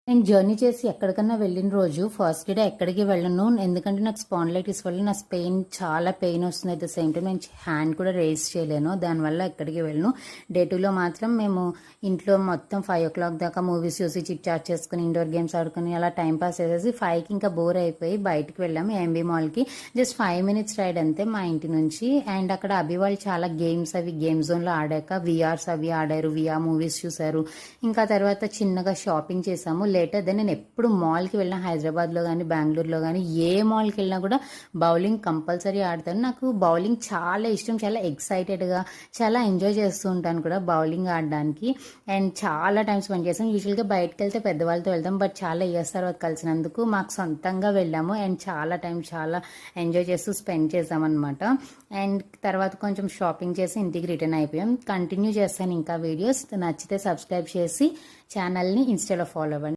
నేను జర్నీ చేసి ఎక్కడికన్నా వెళ్ళిన రోజు ఫస్ట్ డే ఎక్కడికి వెళ్ళను, ఎందుకంటే నాకు స్పాండిలైటిస్ వల్ల నా చాలా పెయిన్ వస్తుంది. అట్ ద సేమ్ టైం నేను హ్యాండ్ కూడా రేస్ చేయలేను, దానివల్ల ఎక్కడికి వెళ్ళను. డే 2లో మాత్రం మేము ఇంట్లో మొత్తం 5 o'clock దాకా మూవీస్ చూసి చిట్ చాట్ చేసుకుని ఇండోర్ గేమ్స్ ఆడుకుని అలా టైం పాస్ చేసేసి 5కి ఇంకా బోర్ అయిపోయి బయటికి వెళ్ళాము ఏఎంబీ మాల్కి. జస్ట్ 5 minutes రైడ్ అంతే మా ఇంటి నుంచి. అండ్ అక్కడ అభి వాళ్ళు చాలా గేమ్స్ అవి గేమ్ జోన్లో ఆడాక విఆర్స్ అవి ఆడారు, విఆర్ మూవీస్ చూసారు. ఇంకా తర్వాత చిన్నగా షాపింగ్ చేసాము. లేటర్ దెన్ నేను ఎప్పుడు మాల్కి వెళ్ళినా హైదరాబాద్లో కానీ బెంగళూరులో కానీ ఏ మాల్కి వెళ్ళినా కూడా బౌలింగ్ కంపల్సరీ ఆడతాను. నాకు బౌలింగ్ చాలా ఇష్టం, చాలా ఎక్సైటెడ్గా చాలా ఎంజాయ్ చేస్తూ ఉంటాను కూడా బౌలింగ్ ఆడడానికి. అండ్ చాలా టైం స్పెండ్ చేసాం. యూజువల్గా బయటకు వెళ్తే పెద్దవాళ్ళతో వెళ్తాం, బట్ చాలా ఇయర్స్ తర్వాత కలిసినందుకు మాకు సొంతంగా వెళ్ళాము అండ్ చాలా టైం చాలా ఎంజాయ్ చేస్తూ స్పెండ్ చేసామన్నమాట. అండ్ తర్వాత కొంచెం షాపింగ్ చేసి ఇంటికి రిటర్న్ అయిపోయాం. కంటిన్యూ చేస్తాను ఇంకా వీడియోస్. నచ్చితే సబ్స్క్రైబ్ చేసి ఛానల్ని ఇన్స్టాలో ఫాలో అవ్వండి.